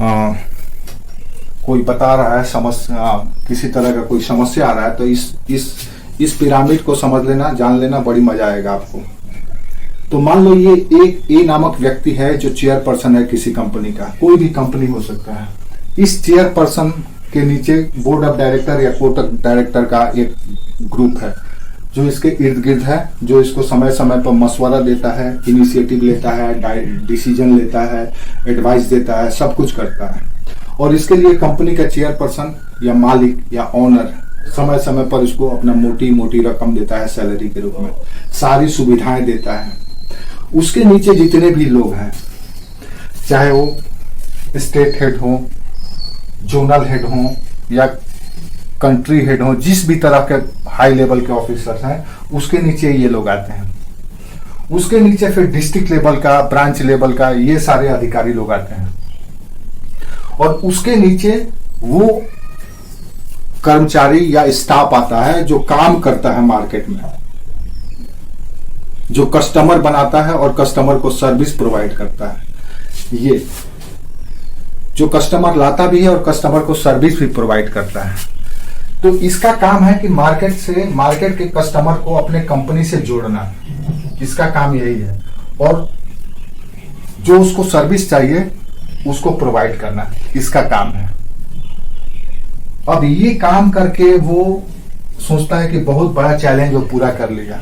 कोई बता रहा है समस्या, किसी तरह का कोई समस्या आ रहा है, तो इस पिरामिड को समझ लेना, जान लेना, बड़ी मजा आएगा आपको। तो मान लो ये एक ए नामक व्यक्ति है जो चेयरपर्सन है किसी कंपनी का, कोई भी कंपनी हो सकता है। इस चेयरपर्सन के नीचे बोर्ड ऑफ डायरेक्टर या कोर्ट ऑफ डायरेक्टर का एक ग्रुप है जो इसके इर्द गिर्द है, जो इसको समय समय पर मशवरा देता है, इनिशिएटिव लेता है, डिसीजन लेता है, एडवाइस देता है, सब कुछ करता है। और इसके लिए कंपनी का चेयरपर्सन या मालिक या ओनर समय समय पर इसको अपना मोटी मोटी रकम देता है सैलरी के रूप में, सारी सुविधाएं देता है। उसके नीचे जितने भी लोग हैं, चाहे वो स्टेट हेड हो, जोनल हेड हो या कंट्री हेड हो, जिस भी तरह के हाई लेवल के ऑफिसर्स हैं, उसके नीचे ये लोग आते हैं। उसके नीचे फिर डिस्ट्रिक्ट लेवल का, ब्रांच लेवल का, ये सारे अधिकारी लोग आते हैं। और उसके नीचे वो कर्मचारी या स्टाफ आता है जो काम करता है मार्केट में, जो कस्टमर बनाता है और कस्टमर को सर्विस प्रोवाइड करता है। ये जो कस्टमर लाता भी है और कस्टमर को सर्विस भी प्रोवाइड करता है। तो इसका काम है कि मार्केट के कस्टमर को अपने कंपनी से जोड़ना, इसका काम यही है। और जो उसको सर्विस चाहिए उसको प्रोवाइड करना, इसका काम है। अब ये काम करके वो सोचता है कि बहुत बड़ा चैलेंज वो पूरा कर लिया।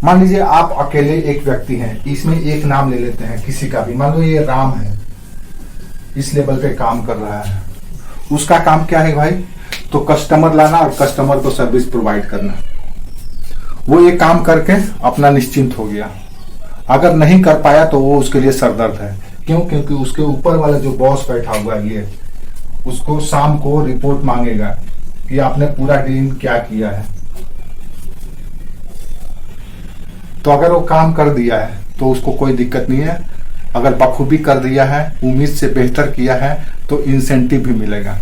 मान लीजिए आप अकेले एक व्यक्ति हैं, इसमें एक नाम ले लेते हैं किसी का भी, मान लो ये राम है, इस लेवल पे काम कर रहा है। उसका काम क्या है भाई? तो कस्टमर लाना और कस्टमर को सर्विस प्रोवाइड करना। वो ये काम करके अपना निश्चिंत हो गया। अगर नहीं कर पाया तो वो उसके लिए सरदर्द है। क्यों? क्योंकि उसके ऊपर वाला जो बॉस बैठा हुआ है, ये उसको शाम को रिपोर्ट मांगेगा कि आपने पूरा दिन क्या किया है। तो अगर वो काम कर दिया है तो उसको कोई दिक्कत नहीं है। अगर बखूबी कर दिया है, उम्मीद से बेहतर किया है, तो इंसेंटिव भी मिलेगा।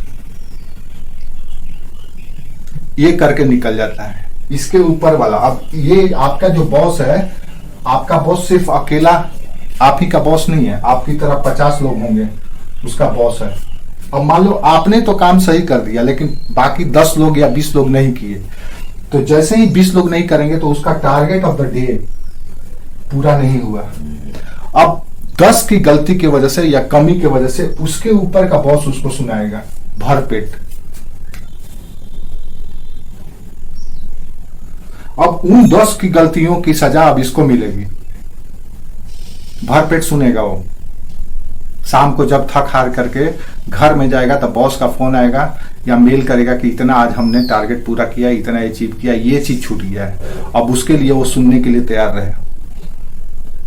ये करके निकल जाता है। इसके ऊपर वाला, अब ये आपका जो बॉस है, आपका बॉस सिर्फ अकेला आप ही का बॉस नहीं है, आपकी तरह 50 लोग होंगे उसका बॉस है। अब मान लो आपने तो काम सही कर दिया, लेकिन बाकी 10 लोग या 20 लोग नहीं किए, तो जैसे ही 20 लोग नहीं करेंगे तो उसका टारगेट ऑफ द डे पूरा नहीं हुआ। अब 10 की गलती की वजह से या कमी की वजह से उसके ऊपर का बॉस उसको सुनाएगा भरपेट। अब उन 10 की गलतियों की सजा अब इसको मिलेगी, भरपेट सुनेगा वो। शाम को जब थक हार करके घर में जाएगा तो बॉस का फोन आएगा या मेल करेगा कि इतना आज हमने टारगेट पूरा किया, इतना अचीव किया, ये चीज छूट गया है। अब उसके लिए वो सुनने के लिए तैयार रहे।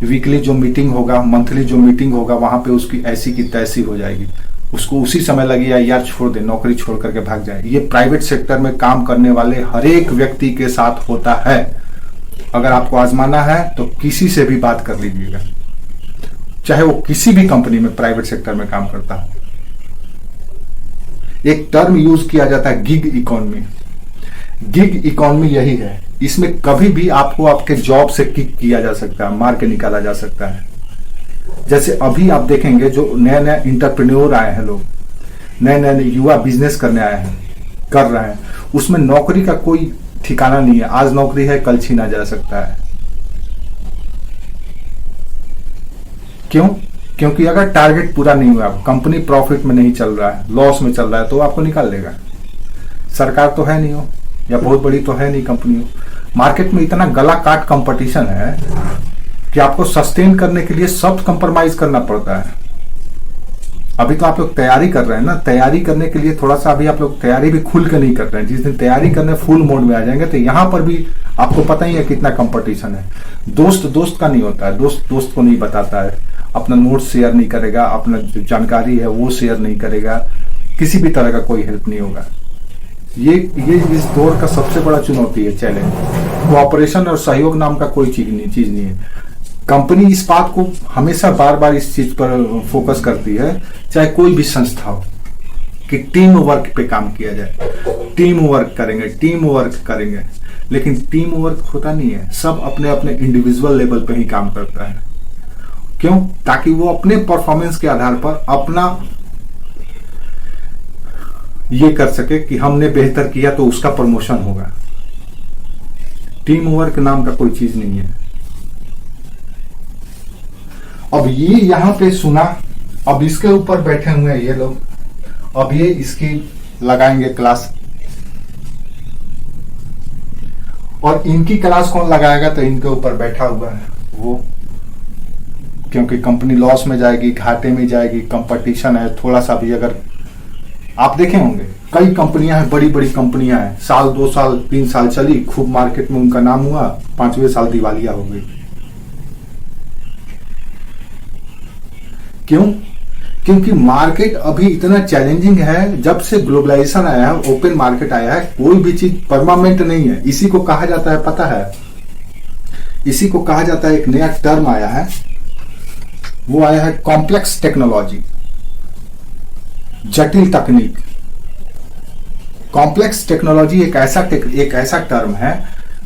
वीकली जो मीटिंग होगा, मंथली जो मीटिंग होगा, वहां पे उसकी ऐसी की तैसी हो जाएगी। उसको उसी समय लगेगा यार छोड़ दे, नौकरी छोड़ करके भाग जाए। ये प्राइवेट सेक्टर में काम करने वाले हर एक व्यक्ति के साथ होता है। अगर आपको आजमाना है तो किसी से भी बात कर लीजिएगा, चाहे वो किसी भी कंपनी में प्राइवेट सेक्टर में काम करता हो। एक टर्म यूज किया जाता है गिग इकोनॉमी। गिग इकोनॉमी यही है, इसमें कभी भी आपको आपके जॉब से किक किया जा सकता है, मार के निकाला जा सकता है। जैसे अभी आप देखेंगे जो नए नए इंटरप्रेन्योर आए हैं, लोग नए नए युवा बिजनेस करने आए हैं, कर रहे हैं, उसमें नौकरी का कोई ठिकाना नहीं है। आज नौकरी है, कल छीना जा सकता है। क्यों? क्योंकि अगर टारगेट पूरा नहीं हुआ, कंपनी प्रॉफिट में नहीं चल रहा है, लॉस में चल रहा है, तो आपको निकाल लेगा। सरकार तो है नहीं हो, या बहुत बड़ी तो है नहीं कंपनी हो। मार्केट में इतना गला काट कंपटीशन है कि आपको सस्टेन करने के लिए सब कंप्रोमाइज करना पड़ता है। अभी तो आप लोग तैयारी कर रहे हैं ना, तैयारी करने के लिए थोड़ा सा अभी आप लोग तैयारी भी खुल के नहीं कर रहे हैं। जिस दिन तैयारी करने फुल मोड में आ जाएंगे तो यहाँ पर भी आपको पता ही है कितना कंपटीशन है। दोस्त दोस्त का नहीं होता है, दोस्त दोस्त को नहीं बताता है, अपना नोट शेयर नहीं करेगा, अपना जो जानकारी है वो शेयर नहीं करेगा, किसी भी तरह का कोई हेल्प नहीं होगा। ये इस दौर का सबसे बड़ा चुनौती है, चैलेंज। कोऑपरेशन और सहयोग नाम का कोई चीज नहीं है। कंपनी इस बात को हमेशा बार बार इस चीज पर फोकस करती है, चाहे कोई भी संस्था हो, कि टीम वर्क पे काम किया जाए। टीम वर्क करेंगे, लेकिन टीम वर्क होता नहीं है। सब अपने अपने इंडिविजुअल लेवल पे ही काम करता है। क्यों? ताकि वो अपने परफॉर्मेंस के आधार पर अपना ये कर सके कि हमने बेहतर किया तो उसका प्रमोशन होगा। टीम वर्क नाम का कोई चीज नहीं है। अब ये यहां पे सुना, अब इसके ऊपर बैठे हुए हैं ये लोग, अब ये इसकी लगाएंगे क्लास, और इनकी क्लास कौन लगाएगा? तो इनके ऊपर बैठा हुआ है वो, क्योंकि कंपनी लॉस में जाएगी, घाटे में जाएगी, कंपटीशन है। थोड़ा सा भी अगर आप देखे होंगे, कई कंपनियां हैं, बड़ी बड़ी कंपनियां हैं, साल 2 साल 3 साल चली, खूब मार्केट में उनका नाम हुआ, 5वें साल दिवालिया हो गई। क्यों? क्योंकि मार्केट अभी इतना चैलेंजिंग है। जब से ग्लोबलाइजेशन आया है, ओपन मार्केट आया है, कोई भी चीज परमानेंट नहीं है। इसी को कहा जाता है, पता है, इसी को कहा जाता है, एक नया टर्म आया है, वो आया है कॉम्प्लेक्स टेक्नोलॉजी, जटिल तकनीक। कॉम्प्लेक्स टेक्नोलॉजी एक ऐसा टर्म है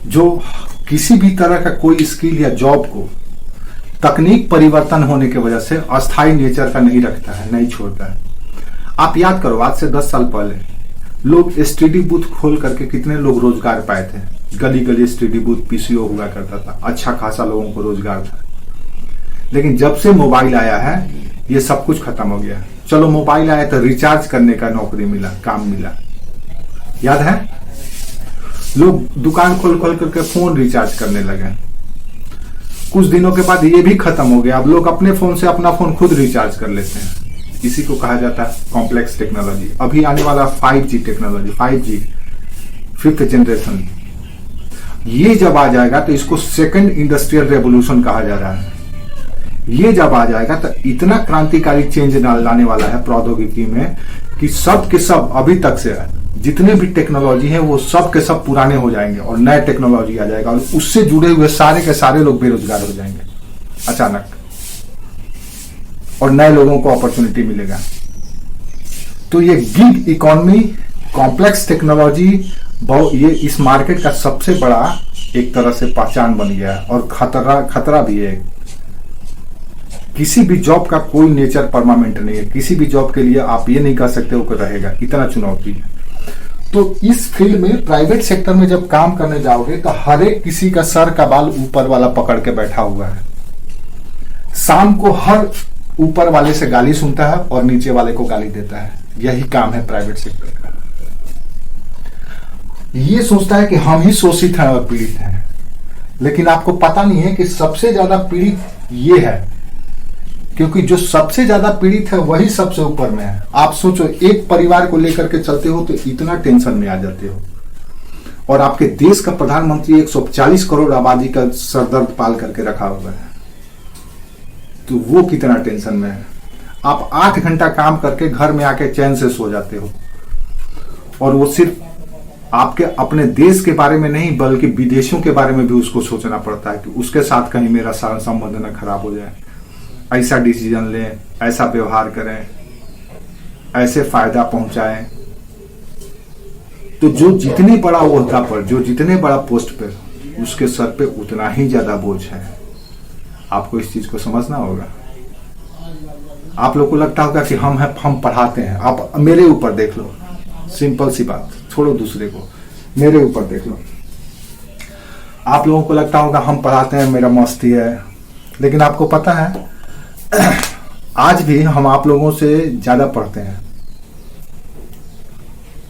जो किसी भी तरह का कोई स्किल या जॉब को तकनीक परिवर्तन होने की वजह से अस्थायी नेचर का नहीं रखता है, नहीं छोड़ता है। आप याद करो, आज से 10 साल पहले लोग एसटीडी बूथ खोल करके कितने लोग रोजगार पाए थे। गली गली एसटीडी बूथ, पीसीओ हुआ करता था, अच्छा खासा लोगों को रोजगार था। लेकिन जब से मोबाइल आया है, ये सब कुछ खत्म हो गया। चलो मोबाइल आया तो रिचार्ज करने का नौकरी मिला, काम मिला, याद है? लोग दुकान खोल खोल करके फोन रिचार्ज करने लगे। कुछ दिनों के बाद ये भी खत्म हो गया। अब लोग अपने फोन से अपना फोन खुद रिचार्ज कर लेते हैं। इसी को कहा जाता है कॉम्प्लेक्स टेक्नोलॉजी। अभी आने वाला 5G technology, 5G 5th generation, ये जब आ जाएगा तो इसको सेकंड इंडस्ट्रियल रेवोल्यूशन कहा जा रहा है। ये जब आ जाएगा तो इतना क्रांतिकारी चेंज लाने वाला है प्रौद्योगिकी में कि सब के सब अभी तक से जितने भी टेक्नोलॉजी है वो सब के सब पुराने हो जाएंगे और नए टेक्नोलॉजी आ जाएगा, और उससे जुड़े हुए सारे के सारे लोग बेरोजगार हो जाएंगे अचानक, और नए लोगों को अपॉर्चुनिटी मिलेगा। तो ये गिग इकोनॉमी, कॉम्प्लेक्स टेक्नोलॉजी, ये इस मार्केट का सबसे बड़ा एक तरह से पहचान बन गया है, और खतरा भी है। किसी भी जॉब का कोई नेचर परमानेंट नहीं है। किसी भी जॉब के लिए आप ये नहीं कर सकते वो रहेगा, इतना चुनौती है। तो इस फील्ड में, प्राइवेट सेक्टर में जब काम करने जाओगे तो हर एक किसी का सर का बाल ऊपर वाला पकड़ के बैठा हुआ है। शाम को हर ऊपर वाले से गाली सुनता है और नीचे वाले को गाली देता है। यही काम है प्राइवेट सेक्टर का। ये सोचता है कि हम ही शोषित हैं और पीड़ित हैं, लेकिन आपको पता नहीं है कि सबसे ज्यादा पीड़ित ये है, क्योंकि जो सबसे ज्यादा पीड़ित है वही सबसे ऊपर में है। आप सोचो, एक परिवार को लेकर के चलते हो तो इतना टेंशन में आ जाते हो, और आपके देश का प्रधानमंत्री 140 करोड़ आबादी का सरदर्द पाल करके रखा हुआ है, तो वो कितना टेंशन में है। आप 8 घंटा काम करके घर में आके चैन से सो जाते हो, और वो सिर्फ आपके अपने देश के बारे में नहीं बल्कि विदेशों के बारे में भी उसको सोचना पड़ता है कि उसके साथ कहीं मेरा संबंध न खराब हो जाए, ऐसा डिसीजन लें, ऐसा व्यवहार करें, ऐसे फायदा पहुंचाएं। तो जो जितनी बड़ा ओहदा पर, जो जितने बड़ा पोस्ट पे, उसके सर पे उतना ही ज्यादा बोझ है। आपको इस चीज को समझना होगा। आप लोग को लगता होगा कि हम पढ़ाते हैं। आप मेरे ऊपर देख लो, सिंपल सी बात, छोड़ो दूसरे को, मेरे ऊपर देख लो। आप लोगों को लगता होगा हम पढ़ाते हैं, मेरा मस्ती है, लेकिन आपको पता है आज भी हम आप लोगों से ज्यादा पढ़ते हैं।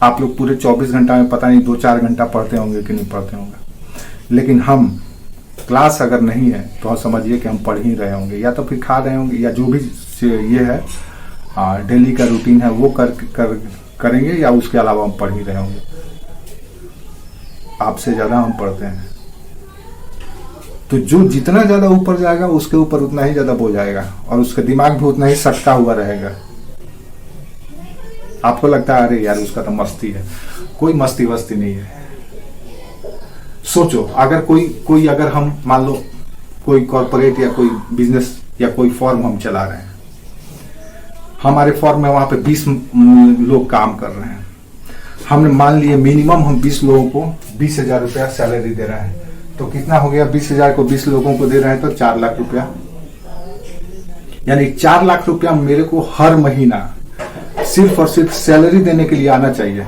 आप लोग पूरे 24 घंटा में पता नहीं 2-4 घंटा पढ़ते होंगे कि नहीं पढ़ते होंगे, लेकिन हम क्लास अगर नहीं है तो हम समझिए कि हम पढ़ ही रहे होंगे, या तो फिर खा रहे होंगे, या जो भी ये है डेली का रूटीन है वो करेंगे, या उसके अलावा हम पढ़ ही रहे होंगे। आपसे ज्यादा हम पढ़ते हैं। तो जो जितना ज्यादा ऊपर जाएगा उसके ऊपर उतना ही ज्यादा बोझ जाएगा, और उसका दिमाग भी उतना ही सटका हुआ रहेगा। आपको लगता है अरे यार उसका तो मस्ती है, कोई मस्ती वस्ती नहीं है। सोचो, अगर कोई अगर हम मान लो कोई कॉर्पोरेट या कोई बिजनेस या कोई फॉर्म हम चला रहे हैं, हमारे फॉर्म में वहां पे 20 लोग काम कर रहे हैं, हमने मान लिए मिनिमम हम 20 लोगों को 20,000 रुपया सैलरी दे रहे हैं, तो कितना हो गया? 20,000 को 20 लोगों को दे रहे हैं तो 4 लाख रुपया। यानी 4 लाख रुपया मेरे को हर महीना सिर्फ और सिर्फ सैलरी देने के लिए आना चाहिए,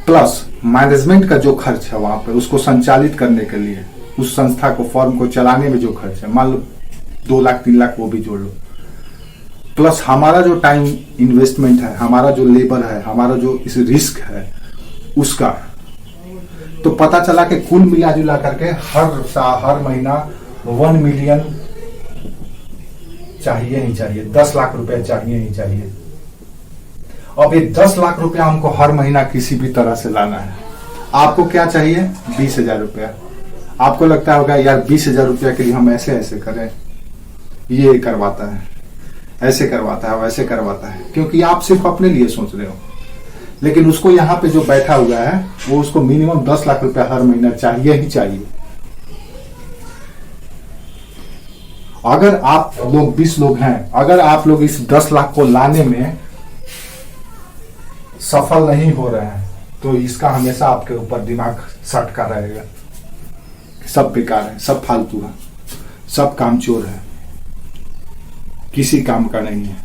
प्लस मैनेजमेंट का जो खर्च है वहां पे उसको संचालित करने के लिए, उस संस्था को, फॉर्म को चलाने में जो खर्च है, मान लो 2 लाख 3 लाख वो भी जोड़ लो, प्लस हमारा जो टाइम इन्वेस्टमेंट है, हमारा जो लेबर है, हमारा जो इस रिस्क है उसका, तो पता चला कि कुल मिला जुला करके हर महीना 1 मिलियन चाहिए ही चाहिए, 10 लाख रुपए चाहिए ही चाहिए। अब ये 10 लाख रुपया हमको हर महीना किसी भी तरह से लाना है। आपको क्या चाहिए? 20,000 रुपया। आपको लगता होगा यार 20,000 रुपया के लिए हम ऐसे ऐसे करें, ये करवाता है, ऐसे करवाता है, वैसे करवाता है, क्योंकि आप सिर्फ अपने लिए सोच रहे हो। लेकिन उसको यहाँ पे जो बैठा हुआ है वो उसको मिनिमम 10 लाख रुपया हर महीना चाहिए ही चाहिए। अगर आप लोग 20 लोग हैं, अगर आप लोग इस 10 लाख को लाने में सफल नहीं हो रहे हैं तो इसका हमेशा आपके ऊपर दिमाग सटका रहेगा, सब बेकार है, सब फालतू है, सब कामचोर है, किसी काम का नहीं है।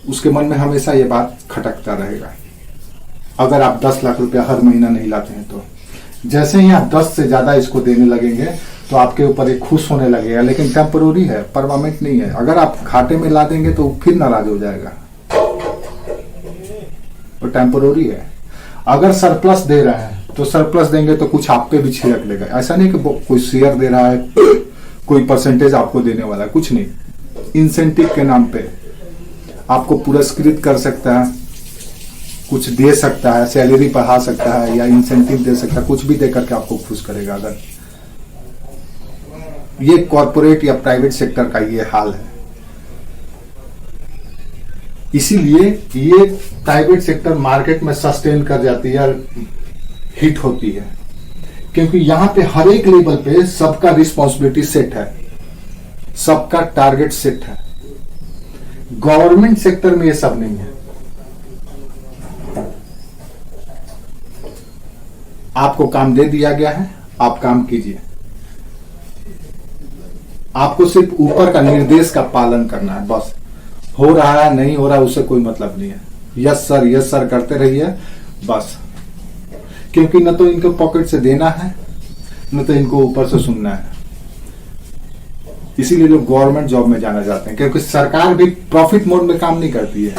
उसके मन में हमेशा ये बात खटकता रहेगा। अगर आप 10 लाख रुपया हर महीना नहीं लाते हैं तो जैसे ही आप 10 से ज्यादा इसको देने लगेंगे तो आपके ऊपर एक खुश होने लगेगा, लेकिन टेम्पररी है, परमानेंट नहीं है। अगर आप घाटे में ला देंगे तो फिर नाराज हो जाएगा, वो टेम्पररी है। अगर सरप्लस दे रहा है तो सरप्लस देंगे तो कुछ आप पे भी छिड़क देगा। ऐसा नहीं कि कोई शेयर दे रहा है, कोई परसेंटेज आपको देने वाला है, कुछ नहीं। इंसेंटिव के नाम पे आपको पुरस्कृत कर सकता है, कुछ दे सकता है, सैलरी बढ़ा सकता है या इंसेंटिव दे सकता है, कुछ भी दे करके आपको खुश करेगा। अगर ये कॉर्पोरेट या प्राइवेट सेक्टर का ये हाल है, इसीलिए ये प्राइवेट सेक्टर मार्केट में सस्टेन कर जाती है, हिट होती है, क्योंकि यहां पे हर एक लेवल पे सबका रिस्पॉन्सिबिलिटी सेट है, सबका टारगेट सेट है। गवर्नमेंट सेक्टर में ये सब नहीं है। आपको काम दे दिया गया है, आप काम कीजिए, आपको सिर्फ ऊपर का निर्देश का पालन करना है, बस। हो रहा है नहीं हो रहा है उससे कोई मतलब नहीं है। यस सर करते रहिए बस, क्योंकि न तो इनको पॉकेट से देना है, न तो इनको ऊपर से सुनना है। इसीलिए लोग गवर्नमेंट जॉब में जाना चाहते हैं, क्योंकि सरकार भी प्रॉफिट मोड में काम नहीं करती है,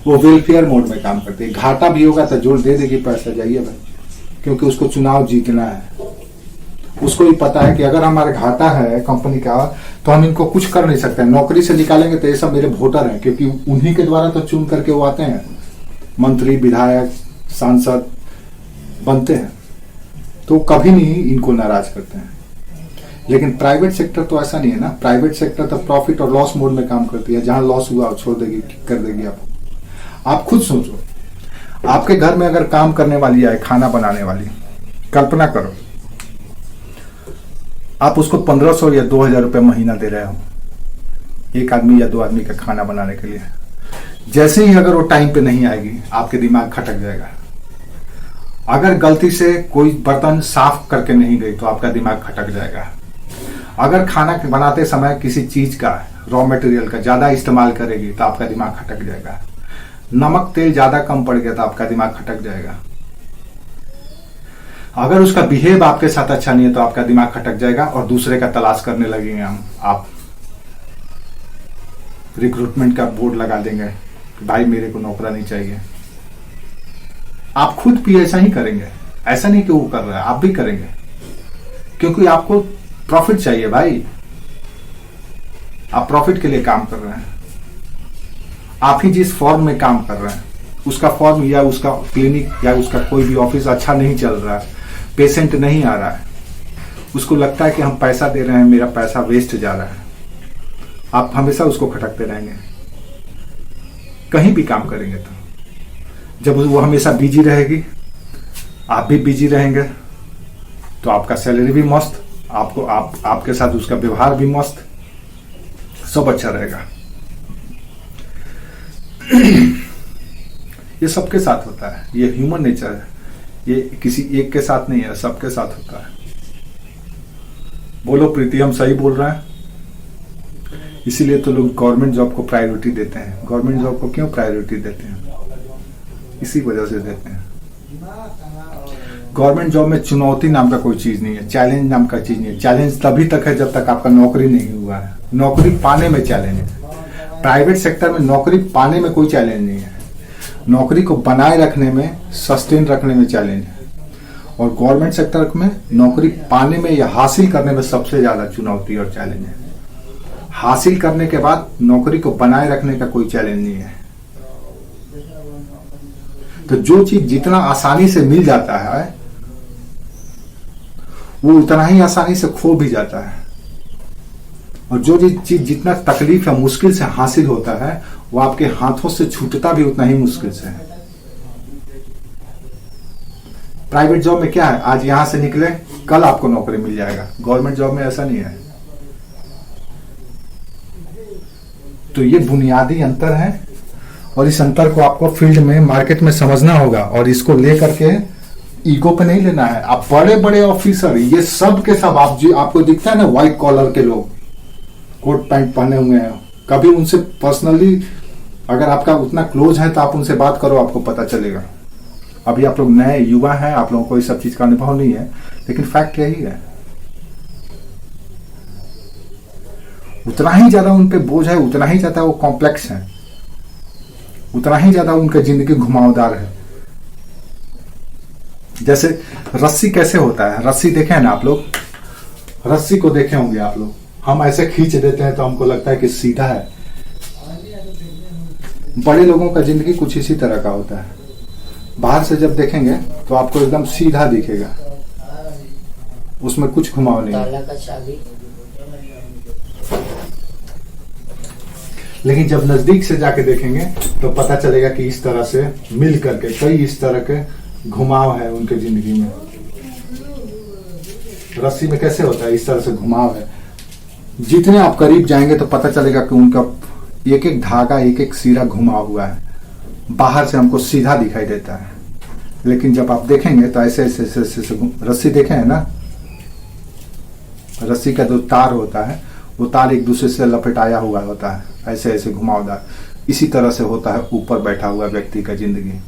वो वेलफेयर मोड में काम करती है। घाटा भी होगा तो जोड़ दे देगी, पैसा जाइए भाई, क्योंकि उसको चुनाव जीतना है। उसको ही पता है कि अगर हमारा घाटा है कंपनी का तो हम इनको कुछ कर नहीं सकते। नौकरी से निकालेंगे तो ये सब मेरे वोटर हैं, क्योंकि उन्हीं के द्वारा तो चुन करके वो आते हैं, मंत्री, विधायक, सांसद बनते हैं, तो कभी नहीं इनको नाराज करते हैं। लेकिन प्राइवेट सेक्टर तो ऐसा नहीं है ना। प्राइवेट सेक्टर तो प्रॉफिट और लॉस मोड में काम करती है। जहां लॉस हुआ छोड़ देगी, कर देगी आपको। आप खुद सोचो, आपके घर में अगर काम करने वाली आए, खाना बनाने वाली, कल्पना करो आप उसको 1500 या 2000 रुपये महीना दे रहे हो एक आदमी या 2 आदमी का खाना बनाने के लिए। जैसे ही अगर वो टाइम पे नहीं आएगी, आपके दिमाग खटक जाएगा। अगर गलती से कोई बर्तन साफ करके नहीं गई तो आपका दिमाग खटक जाएगा। अगर खाना बनाते समय किसी चीज का, रॉ मटेरियल का ज्यादा इस्तेमाल करेगी तो आपका दिमाग खटक जाएगा। नमक तेल ज्यादा कम पड़ गया तो आपका दिमाग खटक जाएगा। अगर उसका बिहेव आपके साथ अच्छा नहीं है तो आपका दिमाग खटक जाएगा और दूसरे का तलाश करने लगेंगे हम। आप रिक्रूटमेंट का बोर्ड लगा देंगे कि भाई मेरे को नौकरा नहीं चाहिए। आप खुद भी ऐसा ही करेंगे। ऐसा नहीं कि वो कर रहा है, आप भी करेंगे, क्योंकि आपको प्रॉफिट चाहिए भाई। आप प्रॉफिट के लिए काम कर रहे हैं। आप ही जिस फॉर्म में काम कर रहे हैं उसका फॉर्म या उसका क्लिनिक या उसका कोई भी ऑफिस अच्छा नहीं चल रहा है, पेशेंट नहीं आ रहा है, उसको लगता है कि हम पैसा दे रहे हैं, मेरा पैसा वेस्ट जा रहा है, आप हमेशा उसको खटकते रहेंगे। कहीं भी काम करेंगे तो जब वो हमेशा बिजी रहेगी, आप भी बिजी रहेंगे, तो आपका सैलरी भी मस्त, आपको आपके साथ उसका व्यवहार भी मस्त, सब अच्छा रहेगा। ये सबके साथ होता है, ये ह्यूमन नेचर है, ये किसी एक के साथ नहीं है, सबके साथ होता है। बोलो प्रीति, हम सही बोल रहे हैं? इसीलिए तो लोग गवर्नमेंट जॉब को प्रायोरिटी देते हैं। गवर्नमेंट जॉब को क्यों प्रायोरिटी देते हैं? इसी वजह से देते हैं। गवर्नमेंट जॉब में चुनौती नाम का कोई चीज नहीं है, चैलेंज नाम का चीज नहीं है। चैलेंज तभी तक है जब तक आपका नौकरी नहीं हुआ है। नौकरी पाने में चैलेंज है। प्राइवेट सेक्टर में नौकरी पाने में कोई चैलेंज नहीं है, नौकरी को बनाए रखने में, सस्टेन रखने में चैलेंज है। और गवर्नमेंट सेक्टर में नौकरी पाने में या हासिल करने में सबसे ज्यादा चुनौती और चैलेंज है। हासिल करने के बाद नौकरी को बनाए रखने का कोई चैलेंज नहीं है। तो जो चीज जितना आसानी से मिल जाता है वो उतना ही आसानी से खो भी जाता है, और जो चीज जितना तकलीफ या मुश्किल से हासिल होता है वो आपके हाथों से छूटता भी उतना ही मुश्किल से है। प्राइवेट जॉब में क्या है, आज यहां से निकले कल आपको नौकरी मिल जाएगा। गवर्नमेंट जॉब में ऐसा नहीं है। तो ये बुनियादी अंतर है, और इस अंतर को आपको फील्ड में, मार्केट में समझना होगा, और इसको लेकर के ईगो पे नहीं लेना है। आप बड़े बड़े ऑफिसर, ये सब के सब आपको दिखता है ना, व्हाइट कॉलर के लोग कोट पैंट पहने हुए हैं, कभी उनसे पर्सनली अगर आपका उतना क्लोज है तो आप उनसे बात करो, आपको पता चलेगा। अभी आप लोग नए युवा हैं, आप लोगों को इस सब चीज का अनुभव नहीं है, लेकिन फैक्ट यही है। उतना ही ज्यादा उन पे बोझ है, उतना ही ज्यादा वो कॉम्प्लेक्स है, उतना ही ज्यादा उनका जिंदगी घुमावदार है। जैसे रस्सी कैसे होता है, रस्सी देखे हैं ना आप लोग, रस्सी को देखे होंगे आप लोग, हम ऐसे खींच देते हैं तो हमको लगता है कि सीधा है। बड़े लोगों का जिंदगी कुछ इसी तरह का होता है। बाहर से जब देखेंगे तो आपको एकदम सीधा दिखेगा, उसमें कुछ घुमाव नहीं। लेकिन जब नजदीक से जाके देखेंगे तो पता चलेगा कि इस तरह से मिल करके कई इस तरह के घुमाव है उनके जिंदगी में। रस्सी में कैसे होता है, इस तरह से घुमाव है। जितने आप करीब जाएंगे तो पता चलेगा कि उनका एक एक धागा, एक एक सिरा घुमा हुआ है। बाहर से हमको सीधा दिखाई देता है, लेकिन जब आप देखेंगे तो ऐसे ऐसे ऐसे ऐसे रस्सी देखे हैं ना, रस्सी का जो तार होता है वो तार एक दूसरे से लपेटाया हुआ होता है, ऐसे ऐसे घुमावदार। इसी तरह से होता है ऊपर बैठा हुआ व्यक्ति का जिंदगी।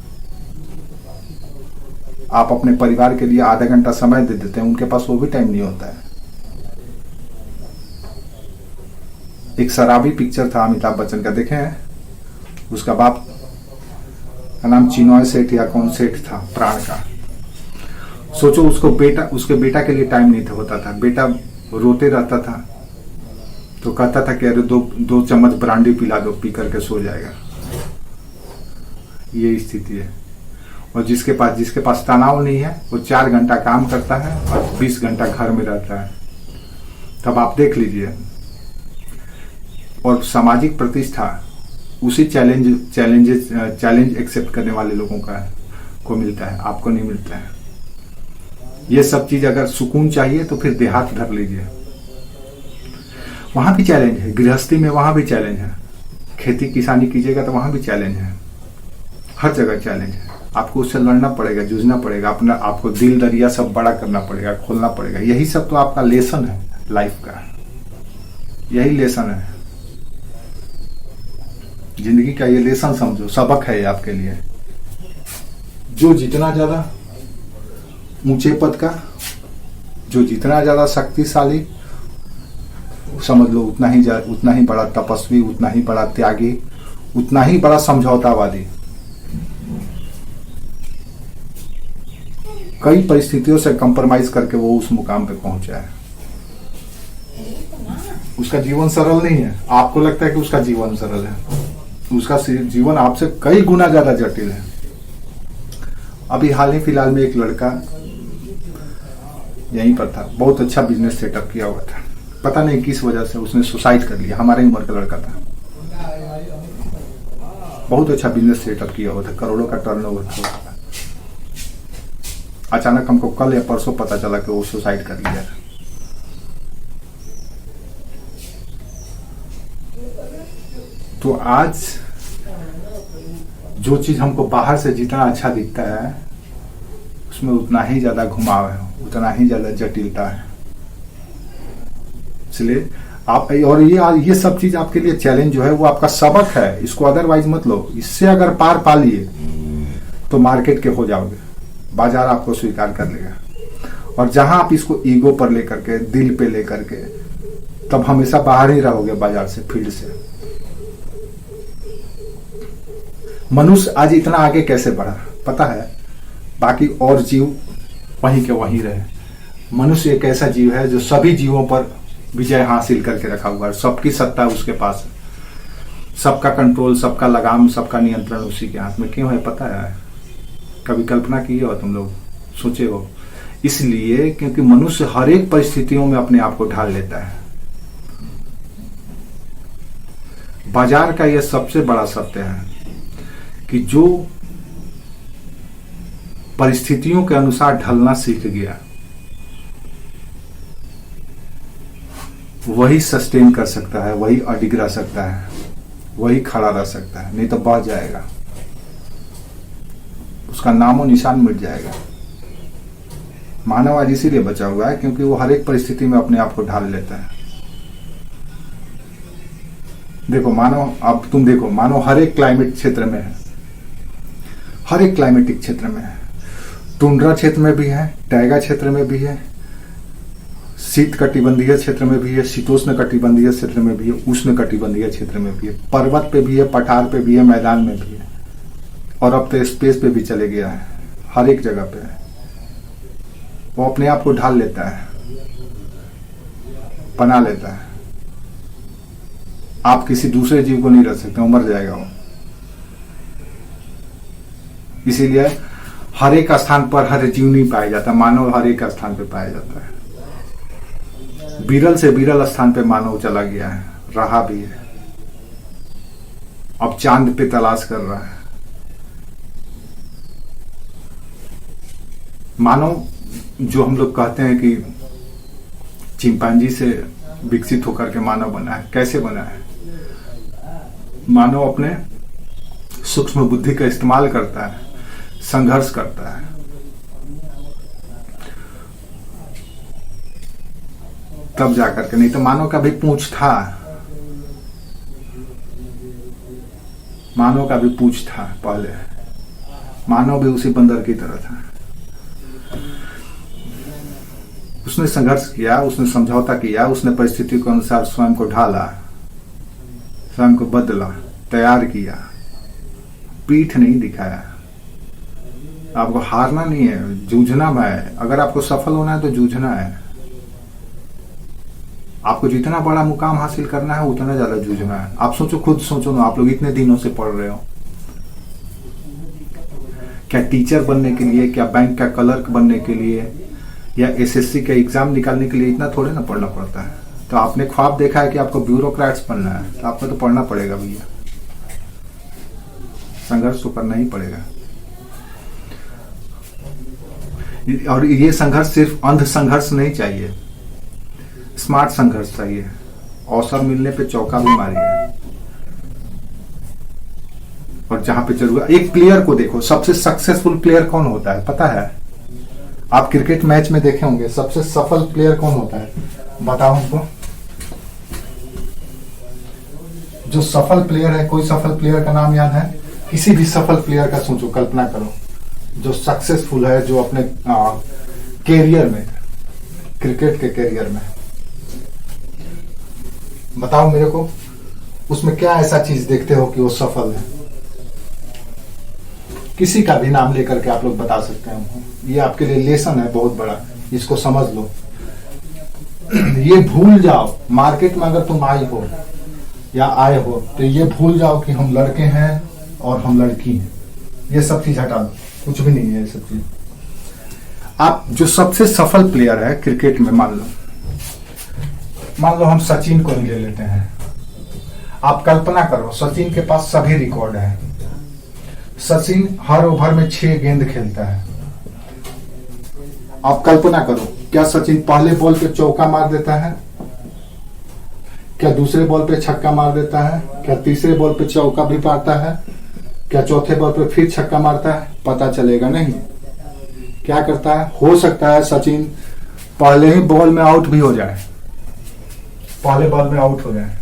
आप अपने परिवार के लिए आधा घंटा समय दे देते हैं, उनके पास वो भी टाइम नहीं होता है। एक शराबी पिक्चर था अमिताभ बच्चन का, देखे हैं? उसका बाप का नाम चिनॉय सेठ या कौन सेठ था, प्राण का। सोचो उसके बेटा के लिए टाइम नहीं होता था। बेटा रोते रहता था तो कहता था कि अरे दो चम्मच ब्रांडी पिला दो, पी करके सो जाएगा। ये स्थिति है। और जिसके पास तनाव नहीं है वो 4 घंटा काम करता है और 20 घंटा घर में रहता है। तब आप देख लीजिए। और सामाजिक प्रतिष्ठा उसी चैलेंज एक्सेप्ट करने वाले लोगों को मिलता है, आपको नहीं मिलता है। ये सब चीज अगर सुकून चाहिए तो फिर देहात धर लीजिए, वहां भी चैलेंज है। गृहस्थी में वहां भी चैलेंज है। खेती किसानी कीजिएगा तो वहां भी चैलेंज है। हर जगह चैलेंज है। आपको उससे लड़ना पड़ेगा, जूझना पड़ेगा, आपको दिल दरिया सब बड़ा करना पड़ेगा, खोलना पड़ेगा। यही सब तो आपका लेसन है लाइफ का, यही लेसन है जिंदगी का। ये लेसन समझो, सबक है ये आपके लिए। जो जितना ज्यादा ऊंचे पद का, जो जितना ज्यादा शक्तिशाली, समझ लो उतना ही बड़ा तपस्वी, उतना ही बड़ा त्यागी, उतना ही बड़ा समझौतावादी। कई परिस्थितियों से कंप्रोमाइज करके वो उस मुकाम पे पहुंचा है। उसका जीवन सरल नहीं है। आपको लगता है कि उसका जीवन सरल है, उसका जीवन आपसे कई गुना ज्यादा जटिल है। अभी हाल ही फिलहाल में एक लड़का यहीं पर था, बहुत अच्छा बिजनेस सेटअप किया हुआ था, पता नहीं किस वजह से उसने सुसाइड कर लिया। हमारे उम्र का लड़का था, बहुत अच्छा बिजनेस सेटअप किया हुआ था, करोड़ों का टर्नओवर था। अचानक हमको कल या परसों पता चला कि वो सुसाइड कर लिया। तो आज जो चीज हमको बाहर से जितना अच्छा दिखता है उसमें उतना ही ज्यादा घुमाव है, उतना ही ज्यादा जटिलता है। इसलिए आप और ये सब चीज आपके लिए चैलेंज जो है वो आपका सबक है, इसको अदरवाइज मत लो। इससे अगर पार पा लिए तो मार्केट के हो जाओगे, बाजार आपको स्वीकार कर लेगा। और जहां आप इसको ईगो पर लेकर के, दिल पे लेकर के, तब हमेशा बाहर ही रहोगे बाजार से, फील्ड से। मनुष्य आज इतना आगे कैसे बढ़ा पता है? बाकी और जीव वहीं के वहीं रहे। मनुष्य एक ऐसा जीव है जो सभी जीवों पर विजय हासिल करके रखा हुआ है, सबकी सत्ता उसके पास है, सबका कंट्रोल, सबका लगाम, सबका नियंत्रण उसी के हाथ में। क्यों है पता है? कभी कल्पना की हो तुम लोग, सोचे हो? इसलिए क्योंकि मनुष्य हर एक परिस्थितियों में अपने आप को ढाल लेता है। बाजार का यह सबसे बड़ा सत्य है कि जो परिस्थितियों के अनुसार ढलना सीख गया वही सस्टेन कर सकता है, वही अडिग रह सकता है, वही खड़ा रह सकता है, नहीं तो बह जाएगा, उसका नामो निशान मिट जाएगा। मानव आज इसीलिए बचा हुआ है क्योंकि वो हर एक परिस्थिति में अपने आप को ढाल लेता है। देखो मानव, अब तुम देखो, मानव हर एक क्लाइमेट क्षेत्र में है, हर एक क्लाइमेटिक क्षेत्र में है। टुंड्रा क्षेत्र में भी है, टैगा क्षेत्र में भी है, शीत कटिबंधीय क्षेत्र में भी है, शीतोष्ण कटिबंधीय क्षेत्र में भी है, उष्ण कटिबंधीय क्षेत्र में भी है, पर्वत पे भी है, पठार पे भी है, मैदान में भी है, और अब तो स्पेस पे भी चले गया है। हर एक जगह पे है। वो अपने आप को ढाल लेता है, बना लेता है। आप किसी दूसरे जीव को नहीं रख सकते, वो मर जाएगा वो। इसीलिए हर एक स्थान पर हर जीव नहीं पाया जाता, मानव हर एक स्थान पे पाया जाता है। विरल से विरल स्थान पे मानव चला गया है, रहा भी है, अब चांद पे तलाश कर रहा है। मानव जो हम लोग कहते हैं कि चिंपांजी से विकसित होकर के मानव बना है, कैसे बना है? मानव अपने सूक्ष्म बुद्धि का इस्तेमाल करता है, संघर्ष करता है। तब जाकर के, नहीं तो मानव का भी पूंछ था, मानव का भी पूंछ था पहले, मानव भी उसी बंदर की तरह था। उसने संघर्ष किया, उसने समझौता किया, उसने परिस्थिति के अनुसार स्वयं को ढाला, स्वयं को बदला, तैयार किया, पीठ नहीं दिखाया। आपको हारना नहीं है, जूझना है। अगर आपको सफल होना है तो जूझना है। आपको जितना बड़ा मुकाम हासिल करना है उतना ज्यादा जूझना है। आप सोचो, खुद सोचो ना, आप लोग इतने दिनों से पढ़ रहे हो, क्या टीचर बनने के लिए, क्या बैंक का क्लर्क बनने के लिए, या एसएससी का एग्जाम निकालने के लिए इतना थोड़े ना पढ़ना पड़ता है। तो आपने ख्वाब देखा है कि आपको ब्यूरोक्रेट्स बनना है, तो आपको तो पढ़ना पड़ेगा भैया, संघर्ष तो करना ही पड़ेगा। और ये संघर्ष सिर्फ अंध संघर्ष नहीं चाहिए, स्मार्ट संघर्ष चाहिए। अवसर मिलने पे चौका भी मारिए। और जहां पे जरूरत, एक प्लेयर को देखो, सबसे सक्सेसफुल प्लेयर कौन होता है पता है? आप क्रिकेट मैच में देखे होंगे, सबसे सफल प्लेयर कौन होता है बताओ हमको। जो सफल प्लेयर है, कोई सफल प्लेयर का नाम याद है? किसी भी सफल प्लेयर का सोचो, कल्पना करो, जो सक्सेसफुल है, जो अपने कैरियर में, क्रिकेट के कैरियर में, बताओ मेरे को, उसमें क्या ऐसा चीज देखते हो कि वो सफल है? किसी का भी नाम लेकर के आप लोग बता सकते हैं। ये आपके लिए लेसन है बहुत बड़ा, इसको समझ लो। ये भूल जाओ, मार्केट में अगर तुम आई हो या आए हो तो ये भूल जाओ कि हम लड़के हैं और हम लड़की हैं। ये सब चीज हटा दो, कुछ भी नहीं है ये सब चीज। आप जो सबसे सफल प्लेयर है क्रिकेट में, मान लो हम सचिन को ही ले लेते हैं। आप कल्पना करो, सचिन के पास सभी रिकॉर्ड है। सचिन हर ओवर में 6 गेंद खेलता है। आप कल्पना करो, क्या सचिन पहले बॉल पे चौका मार देता है? क्या दूसरे बॉल पे छक्का मार देता है? क्या तीसरे बॉल पे चौका भी मारता है? क्या चौथे बॉल पे फिर छक्का मारता है? पता चलेगा नहीं। क्या करता है? हो सकता है सचिन पहले ही बॉल में आउट भी हो जाए, पहले बॉल में आउट हो जाए।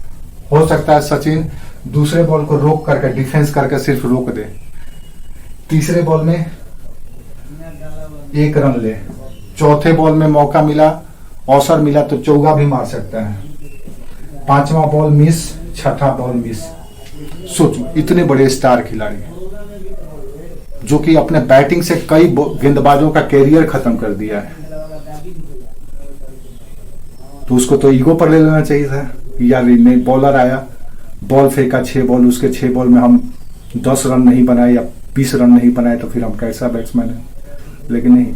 हो सकता है सचिन दूसरे बॉल को रोक करके डिफेंस करके सिर्फ रोक दे, तीसरे बॉल में 1 रन ले, चौथे बॉल में मौका मिला, अवसर मिला तो चौका भी मार सकता है, 5वां बॉल मिस, 6ठा बॉल मिस। सोचो इतने बड़े स्टार खिलाड़ी जो कि अपने बैटिंग से कई गेंदबाजों का कैरियर खत्म कर दिया है, तो उसको तो ईगो पर ले लेना चाहिए था कि यार नहीं, बॉलर आया, बॉल फेंका 6 बॉल, उसके 6 बॉल में हम 10 रन नहीं बनाए या 20 रन नहीं बनाए तो फिर हम कैसा बैट्समैन है। लेकिन नहीं,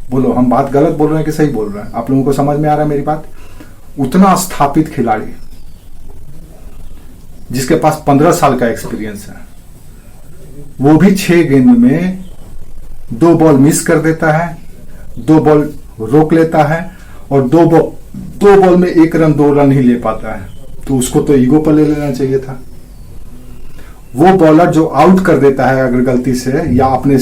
बोलो हम बात गलत बोल रहे हैं कि सही बोल रहे हैं? आप लोगों को समझ में आ रहा है मेरी बात? उतना स्थापित खिलाड़ी जिसके पास 15 साल का एक्सपीरियंस है, वो भी 6 गेंद में 2 बॉल मिस कर देता है, 2 बॉल रोक लेता है और 2 बॉल में 1 रन 2 रन ही ले पाता है, तो उसको तो ईगो पर ले लेना चाहिए था। वो बॉलर जो आउट कर देता है अगर गलती से या अपने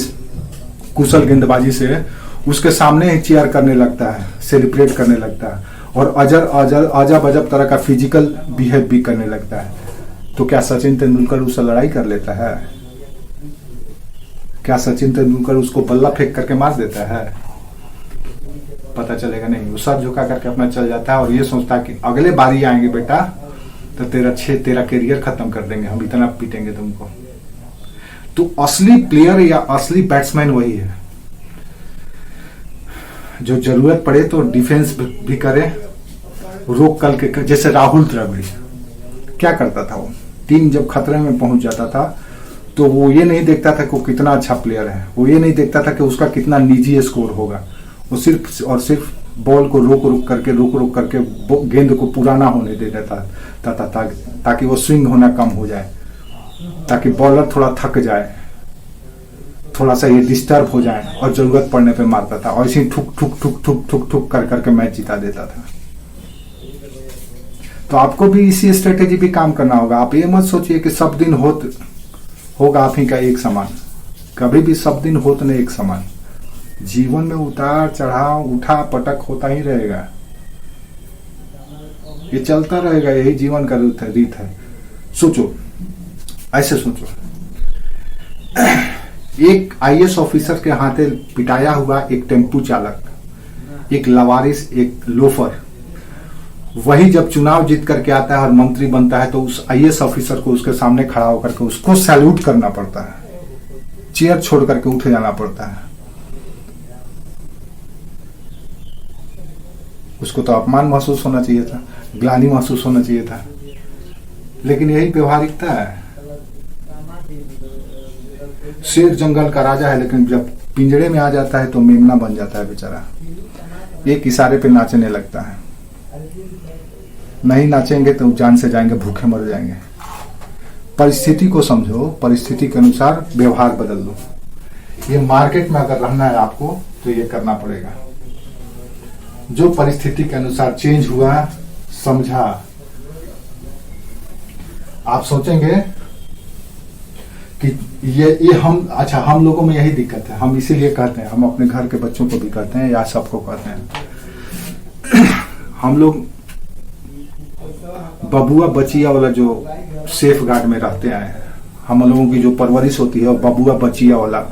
कुशल गेंदबाजी से, उसके सामने ही चीयर करने लगता है, सेलिब्रेट करने लगता है और अजब अजब तरह का फिजिकल बिहेव भी करने लगता है। तो क्या सचिन तेंदुलकर उससे लड़ाई कर लेता है? क्या सचिन तेंदुलकर उसको बल्ला फेंक करके मार देता है? पता चलेगा नहीं। वो सर झुका करके अपना चल जाता है और ये सोचता है कि अगले बारी आएंगे बेटा तो तेरा करियर खत्म कर देंगे, हम इतना पीटेंगे तुमको। तो असली प्लेयर या असली बैट्समैन वही है जो जरूरत पड़े तो डिफेंस भी करे, रोक कल के, जैसे राहुल द्रविड़ क्या करता था, वो टीम जब खतरे में पहुंच जाता था तो वो ये नहीं देखता था कि वो कितना अच्छा प्लेयर है, वो ये नहीं देखता था कि उसका कितना निजी स्कोर होगा, वो सिर्फ और सिर्फ बॉल को रोक करके गेंद को पूरा ना होने दे देता था ताकि वो स्विंग होना कम हो जाए, ताकि बॉलर थोड़ा थक जाए, थोड़ा सा ये डिस्टर्ब हो जाए और जरूरत पड़ने पे मारता था और इसी ठुक ठुक ठुक ठुक ठुक ठुक कर करके मैच जिता देता था। तो आपको भी इसी स्ट्रेटेजी भी काम करना होगा। आप ये मत सोचिए कि सब दिन होगा आप ही का एक समान, कभी भी सब दिन होत नहीं एक समान। जीवन में उतार चढ़ाव उठा पटक होता ही रहेगा, ये चलता रहेगा, यही जीवन का रीत है। सोचो, ऐसे सोचो, एक आईएएस ऑफिसर के हाथे पिटाया हुआ एक टेम्पू चालक, एक लवारिस, एक लोफर, वही जब चुनाव जीत करके आता है और मंत्री बनता है तो उस आईएएस ऑफिसर को उसके सामने खड़ा होकर के उसको सैल्यूट करना पड़ता है, चेयर छोड़ करके उठ जाना पड़ता है। उसको तो अपमान महसूस होना चाहिए था, ग्लानि महसूस होना चाहिए था, लेकिन यही व्यवहारिकता है। शेर जंगल का राजा है, लेकिन जब पिंजरे में आ जाता है तो मेमना बन जाता है बेचारा, एक इशारे पे नाचने लगता है। नहीं नाचेंगे तो जान से जाएंगे, भूखे मर जाएंगे। परिस्थिति को समझो, परिस्थिति के अनुसार व्यवहार बदल लो। ये मार्केट में अगर रहना है आपको तो ये करना पड़ेगा। जो परिस्थिति के अनुसार चेंज हुआ, समझा। आप सोचेंगे कि ये हम लोगों में यही दिक्कत है, हम इसीलिए कहते हैं, हम अपने घर के बच्चों को भी कहते हैं या सबको कहते हैं, हम लोग बबुआ बचिया वाला जो सेफ गार्ड में रहते आए हैं, हम लोगों की जो परवरिश होती है वो बबुआ बचिया वाला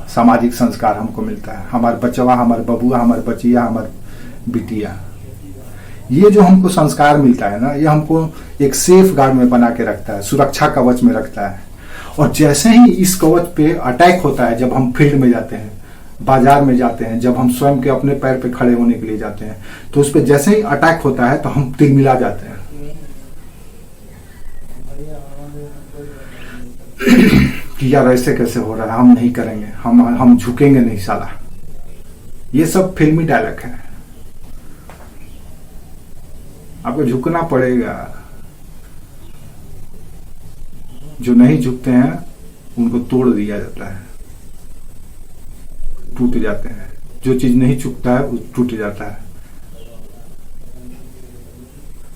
सामाजिक संस्कार हमको मिलता है। हमारे बचवा, हमारे बबुआ, हमारे बचिया, हमारे बिटिया, ये जो हमको संस्कार मिलता है ना, ये हमको एक सेफ गार्ड में बना के रखता है, सुरक्षा कवच में रखता है। और जैसे ही इस कवच पे अटैक होता है, जब हम फील्ड में जाते हैं, बाजार में जाते हैं, जब हम स्वयं के अपने पैर पे खड़े होने के लिए जाते हैं, तो उस पर जैसे ही अटैक होता है तो हम तिलमिला जाते हैं कि यार ऐसे कैसे हो रहा है, हम नहीं करेंगे, हम झुकेंगे नहीं साला। ये सब फिल्मी डायलॉग है। आपको झुकना पड़ेगा। जो नहीं झुकते हैं उनको तोड़ दिया जाता है, टूट जाते हैं। जो चीज नहीं झुकता है वो टूट जाता है।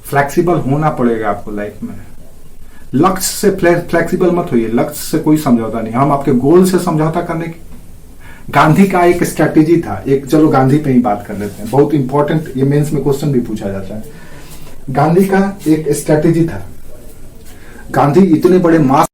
फ्लेक्सिबल होना पड़ेगा आपको लाइफ में। लक्ष्य से फ्लेक्सिबल मत होइए, लक्ष्य से कोई समझौता नहीं। हम आपके गोल से समझौता करने की गांधी का एक स्ट्रैटेजी था, एक चलो गांधी पे ही बात कर लेते हैं, बहुत इंपॉर्टेंट, ये मेंस में क्वेश्चन भी पूछा जाता है। गांधी का एक स्ट्रैटेजी था, गांधी इतने बड़े मास